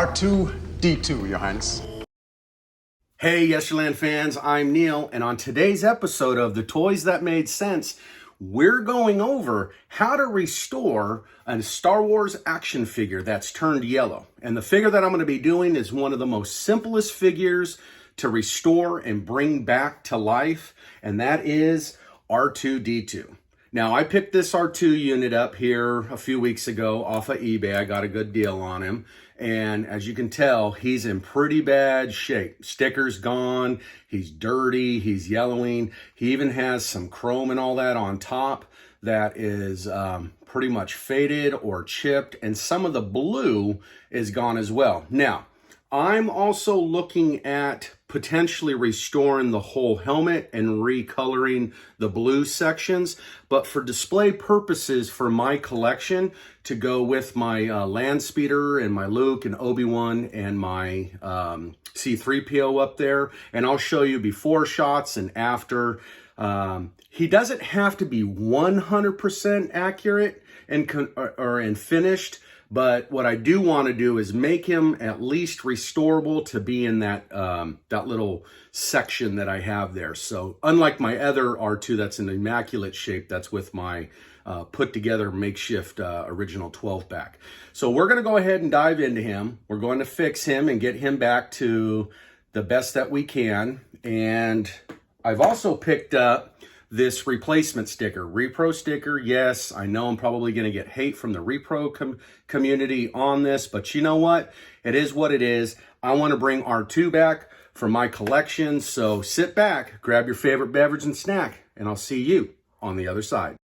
R2-D2, Your Highness. Hey Yesterland fans, I'm Neal, and on today's episode of The Toys That Made Sense, we're going over how to restore a Star Wars action figure that's turned yellow. And the figure that I'm going to be doing is one of the most simplest figures to restore and bring back to life, and that is R2-D2. Now, I picked this R2 unit up here a few weeks ago off of eBay. I got a good deal on him. And as you can tell, he's in pretty bad shape. Sticker's gone, he's dirty, he's yellowing. He even has some chrome and all that on top that is pretty much faded or chipped. And some of the blue is gone as well. Now, I'm also looking at potentially restoring the whole helmet and recoloring the blue sections, but for display purposes for my collection to go with my land speeder and my Luke and Obi-Wan and my C-3PO up there, and I'll show you before shots and after. He doesn't have to be 100% accurate and finished, but what I do want to do is make him at least restorable to be in that that little section that I have there. So unlike my other R2 that's in immaculate shape, that's with my put together makeshift original 12 pack. So we're going to go ahead and dive into him. We're going to fix him and get him back to the best that we can. And I've also picked up this replacement sticker, repro sticker. Yes, I know I'm probably going to get hate from the repro community on this, but you know what? It is what it is. I want to bring R2 back for my collection. So sit back, grab your favorite beverage and snack, and I'll see you on the other side.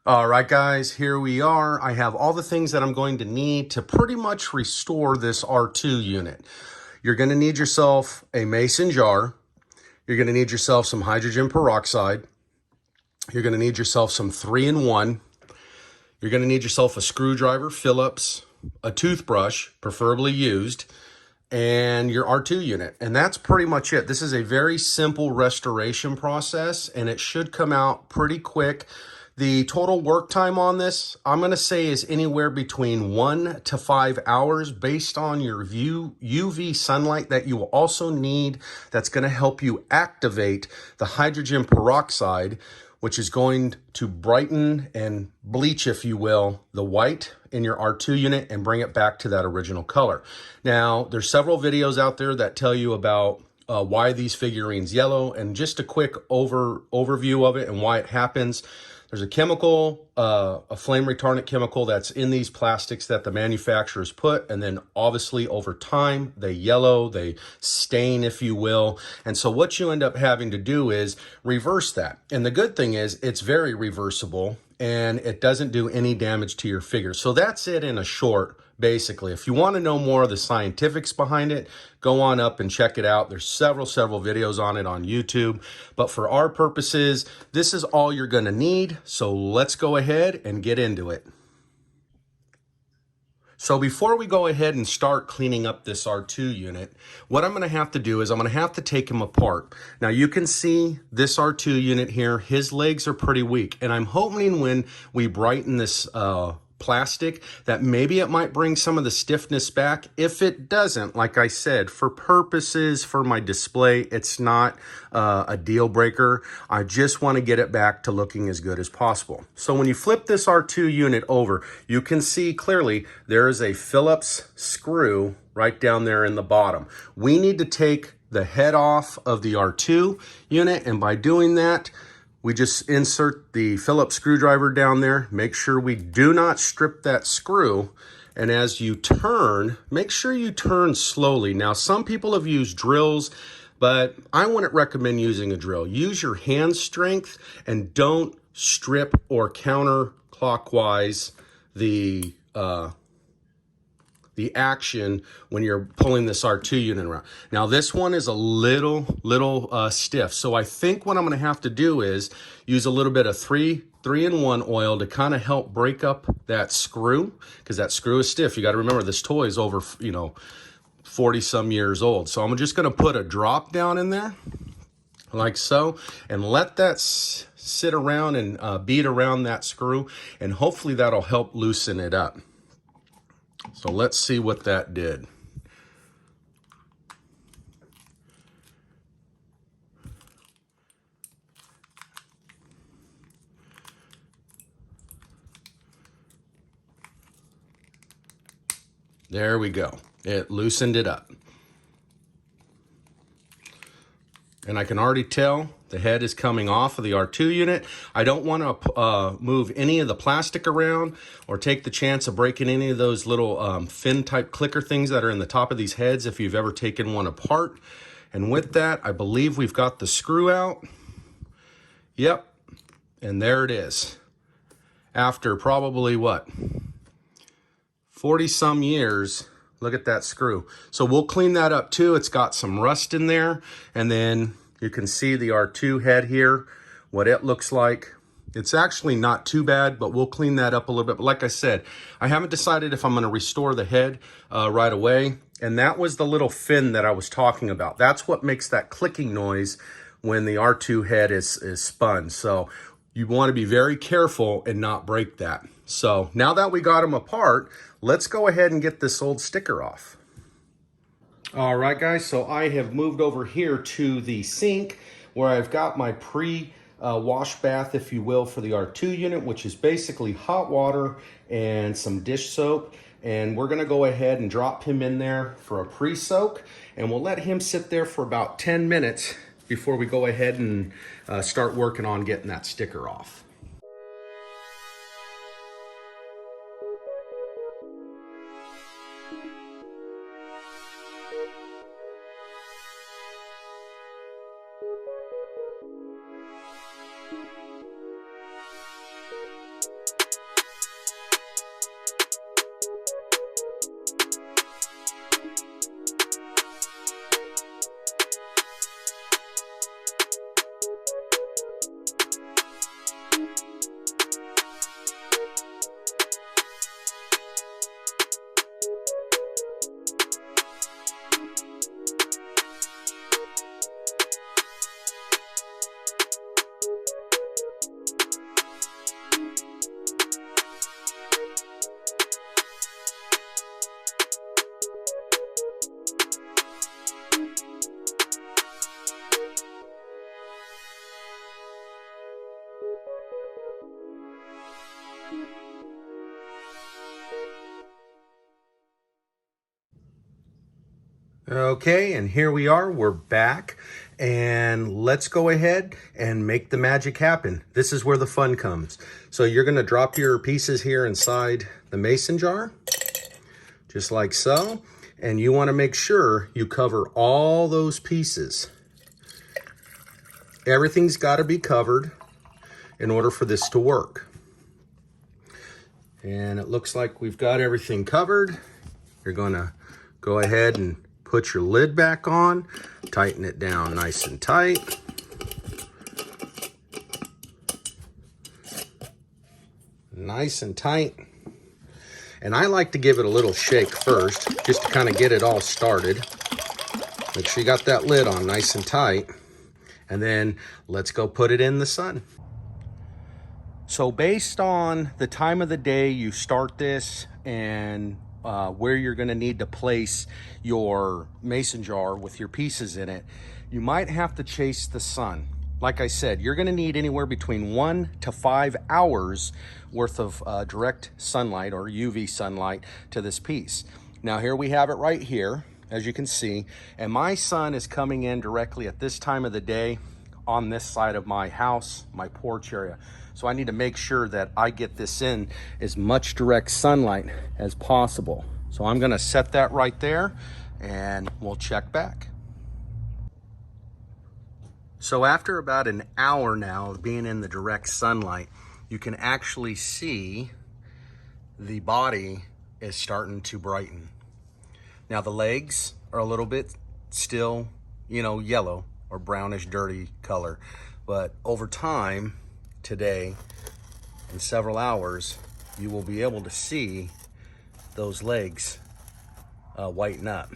All right, guys, here we are. I have all the things that I'm going to need to pretty much restore this R2 unit. You're going to need yourself a mason jar. You're going to need yourself some hydrogen peroxide. You're going to need yourself some 3-in-1. You're going to need yourself a screwdriver, Phillips, a toothbrush, preferably used, and your R2 unit. And that's pretty much it. This is a very simple restoration process, and it should come out pretty quick. The total work time on this, I'm going to say, is anywhere between 1 to 5 hours based on your UV sunlight that you will also need. That's going to help you activate the hydrogen peroxide, which is going to brighten and bleach, if you will, the white in your R2 unit and bring it back to that original color. Now, there's several videos out there that tell you about why these figurines yellow, and just a quick overview of it and why it happens. There's a chemical, a flame retardant chemical that's in these plastics that the manufacturers put, and then obviously over time they yellow, they stain, if you will. And so what you end up having to do is reverse that. And the good thing is it's very reversible and it doesn't do any damage to your figure. So that's it in a short. Basically, if you want to know more of the scientifics behind it, go on up and check it out. There's several videos on it on YouTube. But for our purposes, this is all you're going to need. So let's go ahead and get into it. So before we go ahead and start cleaning up this R2 unit, what I'm going to have to do is I'm going to have to take him apart. Now you can see this R2 unit here, his legs are pretty weak. And I'm hoping when we brighten this plastic that maybe it might bring some of the stiffness back. If it doesn't, like I said, for purposes for my display, it's not a deal breaker. I just want to get it back to looking as good as possible. So when you flip this R2 unit over, you can see clearly there is a Phillips screw right down there in the bottom. We need to take the head off of the R2 unit, and by doing that, we just insert the Phillips screwdriver down there. Make sure we do not strip that screw. And as you turn, make sure you turn slowly. Now, some people have used drills, but I wouldn't recommend using a drill. Use your hand strength and don't strip or counterclockwise the action when you're pulling this R2 unit around. Now this one is a little stiff, so I think what I'm going to have to do is use a little bit of 3-in-1 oil to kind of help break up that screw, because that screw is stiff. You got to remember this toy is over 40 some years old. So I'm just going to put a drop down in there like so, and let that sit around and beat around that screw, and hopefully that'll help loosen it up. So let's see what that did. There we go. It loosened it up. And I can already tell the head is coming off of the R2 unit. I don't want to move any of the plastic around or take the chance of breaking any of those little fin type clicker things that are in the top of these heads if you've ever taken one apart. And with that, I believe we've got the screw out. Yep, and there it is. After probably what, 40 some years, look at that screw. So we'll clean that up too. It's got some rust in there. And then you can see the R2 head here, what it looks like. It's actually not too bad, but we'll clean that up a little bit. But like I said, I haven't decided if I'm gonna restore the head right away. And that was the little fin that I was talking about. That's what makes that clicking noise when the R2 head is spun. So you wanna be very careful and not break that. So now that we got them apart, let's go ahead and get this old sticker off. All right, guys, so I have moved over here to the sink where I've got my wash bath, if you will, for the R2 unit, which is basically hot water and some dish soap. And we're gonna go ahead and drop him in there for a pre-soak, and we'll let him sit there for about 10 minutes before we go ahead and start working on getting that sticker off. Okay, and here we are, we're back, and let's go ahead and make the magic happen. This is where the fun comes. So you're gonna drop your pieces here inside the mason jar, just like so, and you wanna make sure you cover all those pieces. Everything's gotta be covered in order for this to work. And it looks like we've got everything covered. You're gonna go ahead and put your lid back on, tighten it down nice and tight. Nice and tight. And I like to give it a little shake first, just to kind of get it all started. Make sure you got that lid on nice and tight. And then let's go put it in the sun. So based on the time of the day you start this and where you're going to need to place your mason jar with your pieces in it, you might have to chase the sun. Like I said, you're going to need anywhere between 1 to 5 hours worth of direct sunlight or UV sunlight to this piece. Now here we have it right here, as you can see, and my sun is coming in directly at this time of the day on this side of my house, my porch area. So I need to make sure that I get this in as much direct sunlight as possible. So I'm gonna set that right there and we'll check back. So after about an hour now of being in the direct sunlight, you can actually see the body is starting to brighten. Now the legs are a little bit still, yellow or brownish dirty color, but over time, today, in several hours, you will be able to see those legs whiten up.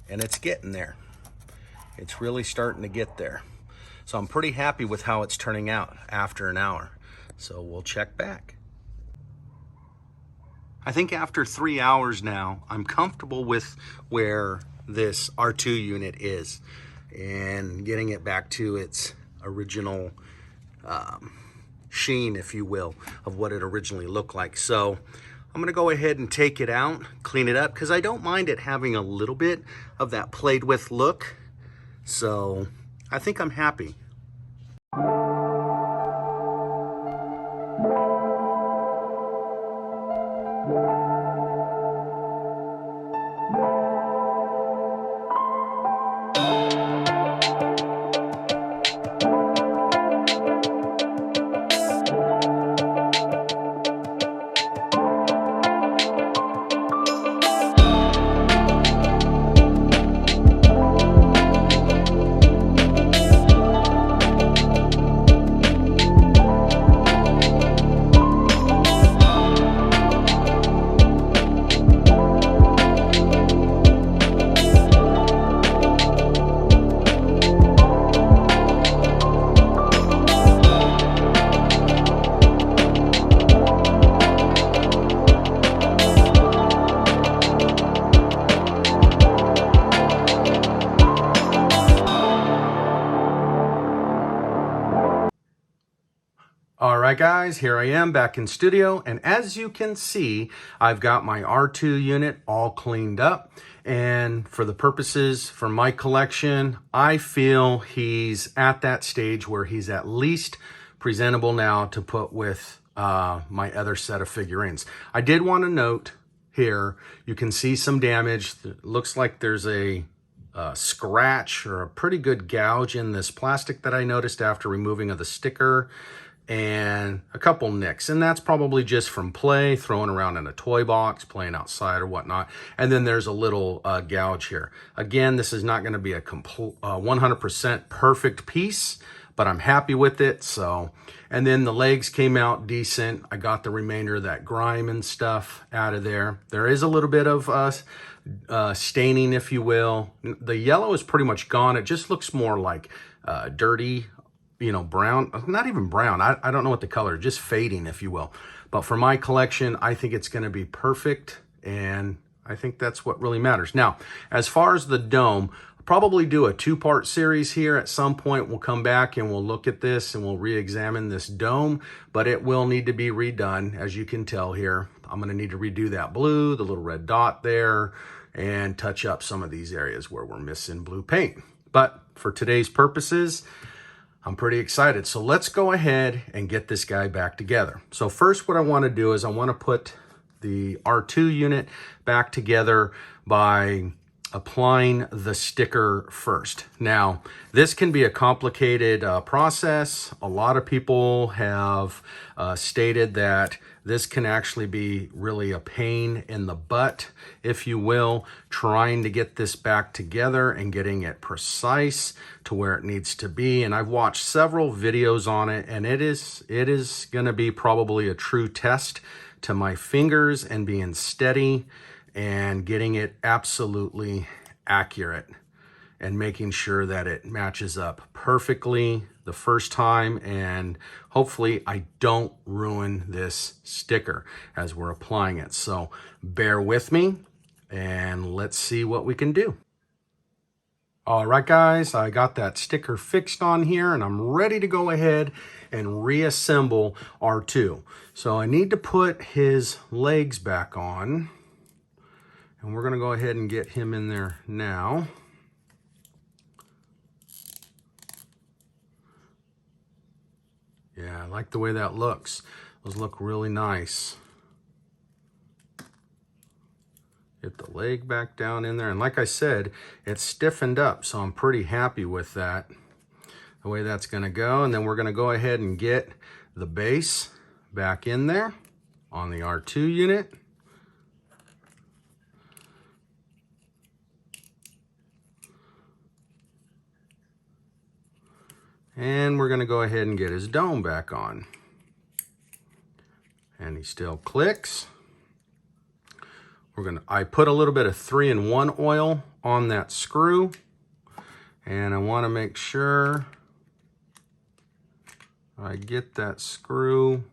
And it's getting there. It's really starting to get there. So I'm pretty happy with how it's turning out after an hour. So we'll check back. I think after 3 hours now, I'm comfortable with where this R2 unit is and getting it back to its original sheen, if you will, of what it originally looked like. So I'm gonna go ahead and take it out, clean it up, because I don't mind it having a little bit of that played with look. So I think I'm happy. All right, guys, here I am back in studio, and as you can see, I've got my R2 unit all cleaned up, and for the purposes for my collection, I feel he's at that stage where he's at least presentable now to put with my other set of figurines. I did want to note here, you can see some damage. It looks like there's a scratch or a pretty good gouge in this plastic that I noticed after removing of the sticker, and a couple nicks, and that's probably just from play, throwing around in a toy box, playing outside or whatnot. And then there's a little gouge here. Again, this is not going to be a 100% perfect piece, but I'm happy with it. So, and then the legs came out decent. I got the remainder of that grime and stuff out of there. There is a little bit of staining, if you will. The yellow is pretty much gone. It just looks more like dirty, you know, brown, not even brown. I don't know what the color, just fading, if you will. But for my collection, I think it's going to be perfect, and I think that's what really matters. Now, as far as the dome, I'll probably do a two-part series here. At some point, we'll come back and we'll look at this and we'll re-examine this dome, but it will need to be redone, as you can tell here. I'm going to need to redo that blue, the little red dot there, and touch up some of these areas where we're missing blue paint. But for today's purposes, I'm pretty excited. So let's go ahead and get this guy back together. So first, what I want to do is I want to put the R2 unit back together by applying the sticker first. Now, this can be a complicated process. A lot of people have stated that this can actually be really a pain in the butt, if you will, trying to get this back together and getting it precise to where it needs to be. And I've watched several videos on it, and it is going to be probably a true test to my fingers and being steady and getting it absolutely accurate and making sure that it matches up perfectly the first time, and hopefully I don't ruin this sticker as we're applying it. So bear with me and let's see what we can do. All right, guys, I got that sticker fixed on here, and I'm ready to go ahead and reassemble R2. So I need to put his legs back on, and we're gonna go ahead and get him in there now. Yeah, I like the way that looks. Those look really nice. Get the leg back down in there. And like I said, it's stiffened up, so I'm pretty happy with that, the way that's gonna go. And then we're gonna go ahead and get the base back in there on the R2 unit. And we're gonna go ahead and get his dome back on. And he still clicks. I put a little bit of 3-in-1 oil on that screw, And I want to make sure I get that screw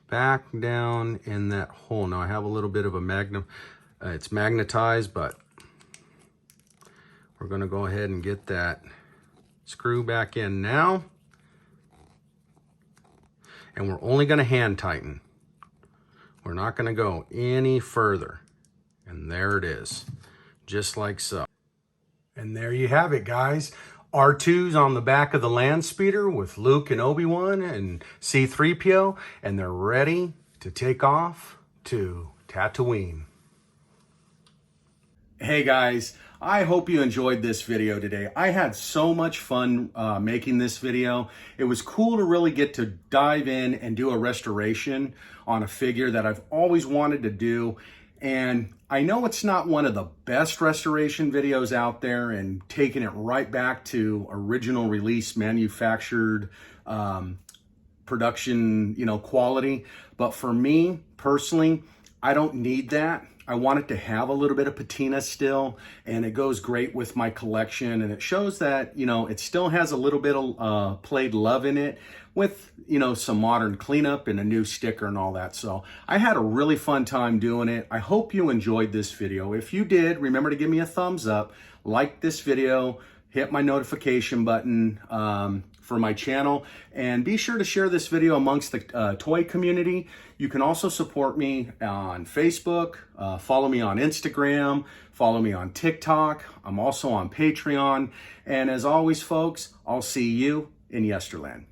back down in that hole. Now I have a little bit of a magnum, it's magnetized, but we're gonna go ahead and get that screw back in now. And we're only gonna hand tighten. We're not gonna go any further. And there it is, just like so. And there you have it, guys. R2's on the back of the land speeder with Luke and Obi-Wan and C-3PO, and they're ready to take off to Tatooine. Hey guys, I hope you enjoyed this video today. I had so much fun making this video. It was cool to really get to dive in and do a restoration on a figure that I've always wanted to do. And I know it's not one of the best restoration videos out there and taking it right back to original release, manufactured production, quality. But for me personally, I don't need that. I want it to have a little bit of patina still, and it goes great with my collection, and it shows that, it still has a little bit of played love in it with, some modern cleanup and a new sticker and all that. So I had a really fun time doing it. I hope you enjoyed this video. If you did, remember to give me a thumbs up, like this video, hit my notification button for my channel, and be sure to share this video amongst the toy community. You can also support me on Facebook, follow me on Instagram, follow me on TikTok. I'm also on Patreon. And as always, folks, I'll see you in Yesterland.